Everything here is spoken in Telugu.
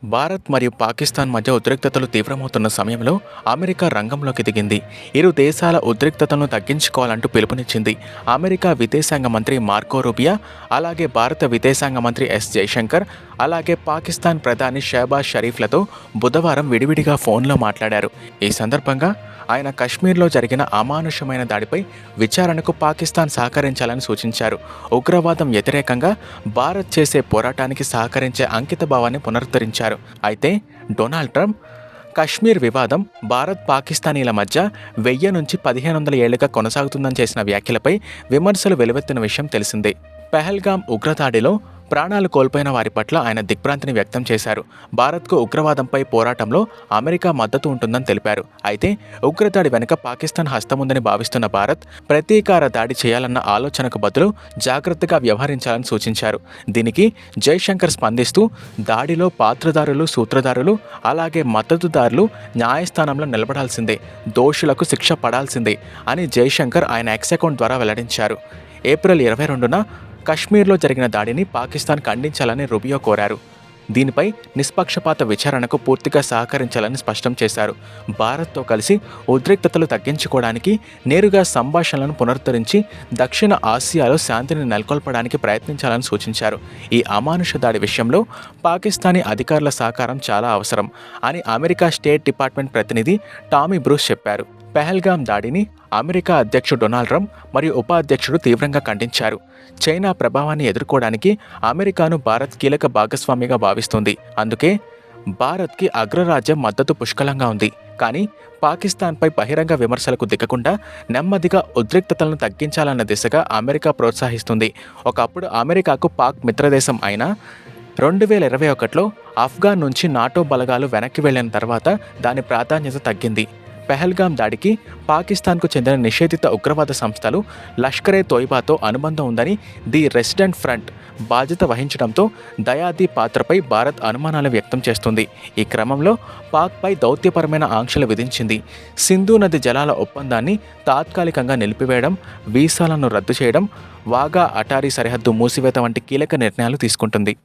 భారత్ మరియు పాకిస్తాన్ మధ్య ఉద్రిక్తతలు తీవ్రమవుతున్న సమయంలో అమెరికా రంగంలోకి దిగింది. ఇరు దేశాల ఉద్రిక్తతలను తగ్గించుకోవాలంటూ పిలుపునిచ్చింది. అమెరికా విదేశాంగ మంత్రి మార్కో రూబియో, అలాగే భారత విదేశాంగ మంత్రి ఎస్ జయశంకర్, అలాగే పాకిస్తాన్ ప్రధాని షహబాజ్ షరీఫ్లతో బుధవారం విడివిడిగా ఫోన్లో మాట్లాడారు. ఈ సందర్భంగా ఆయన కశ్మీర్లో జరిగిన అమానుషమైన దాడిపై విచారణకు పాకిస్తాన్ సహకరించాలని సూచించారు. ఉగ్రవాదం వ్యతిరేకంగా భారత్ చేసే పోరాటానికి సహకరించే అంకితభావాన్ని పునరుద్ధరించారు. అయితే డొనాల్డ్ ట్రంప్ కశ్మీర్ వివాదం భారత్ పాకిస్తానీల మధ్య 1000 నుంచి 1500 ఏళ్లుగా కొనసాగుతుందని చేసిన వ్యాఖ్యలపై విమర్శలు వెలువెత్తిన విషయం తెలిసిందే. పెహల్గామ్ ఉగ్రదాడిలో ప్రాణాలు కోల్పోయిన వారి పట్ల ఆయన దిగ్భ్రాంతిని వ్యక్తం చేశారు. భారత్కు ఉగ్రవాదంపై పోరాటంలో అమెరికా మద్దతు ఉంటుందని తెలిపారు. అయితే ఉగ్రదాడి వెనుక పాకిస్తాన్ హస్తముందని భావిస్తున్న భారత్ ప్రతీకార దాడి చేయాలన్న ఆలోచనకు బదులు జాగ్రత్తగా వ్యవహరించాలని సూచించారు. దీనికి జైశంకర్ స్పందిస్తూ దాడిలో పాత్రధారులు, సూత్రధారులు, అలాగే మద్దతుదారులు న్యాయస్థానంలో నిలబడాల్సిందే, దోషులకు శిక్ష పడాల్సిందే అని జైశంకర్ ఆయన ఎక్స్ అకౌంట్ ద్వారా వెల్లడించారు. ఏప్రిల్ 22న కశ్మీర్లో జరిగిన దాడిని పాకిస్తాన్ ఖండించాలని రూబియో కోరారు. దీనిపై నిష్పక్షపాత విచారణకు పూర్తిగా సహకరించాలని స్పష్టం చేశారు. భారత్తో కలిసి ఉద్రిక్తతలు తగ్గించుకోవడానికి, నేరుగా సంభాషణలను పునరుద్ధరించి దక్షిణ ఆసియాలో శాంతిని నెలకొల్పడానికి ప్రయత్నించాలని సూచించారు. ఈ అమానుష దాడి విషయంలో పాకిస్తానీ అధికారుల సహకారం చాలా అవసరం అని అమెరికా స్టేట్ డిపార్ట్మెంట్ ప్రతినిధి టామీ బ్రూస్ చెప్పారు. పెహల్గామ్ దాడిని అమెరికా అధ్యక్షుడు డొనాల్డ్ ట్రంప్ మరియు ఉపాధ్యక్షుడు తీవ్రంగా ఖండించారు. చైనా ప్రభావాన్ని ఎదుర్కోవడానికి అమెరికాను భారత్ కీలక భాగస్వామిగా భావిస్తుంది. అందుకే భారత్కి అగ్రరాజ్యం మద్దతు పుష్కలంగా ఉంది. కానీ పాకిస్తాన్పై బహిరంగ విమర్శలకు దిగకుండా నెమ్మదిగా ఉద్రిక్తతలను తగ్గించాలన్న దిశగా అమెరికా ప్రోత్సహిస్తుంది. ఒకప్పుడు అమెరికాకు పాక్ మిత్రదేశం అయిన 2021లో ఆఫ్ఘాన్ నుంచి నాటో బలగాలు వెనక్కి వెళ్లిన తర్వాత దాని ప్రాధాన్యత తగ్గింది. పెహల్గామ్ దాడికి పాకిస్తాన్కు చెందిన నిషేధిత ఉగ్రవాద సంస్థలు లష్కరే తోయిబాతో అనుబంధం ఉందని ది రెసిడెంట్ ఫ్రంట్ బాధ్యత వహించడంతో దయాది పాత్రపై భారత్ అనుమానాలు వ్యక్తం చేస్తుంది. ఈ క్రమంలో పాక్పై దౌత్యపరమైన ఆంక్షలు విధించింది. సింధు నది జలాల ఒప్పందాన్ని తాత్కాలికంగా నిలిపివేయడం, వీసాలను రద్దు చేయడం, వాగా అటారీ సరిహద్దు మూసివేత వంటి కీలక నిర్ణయాలు తీసుకుంటుంది.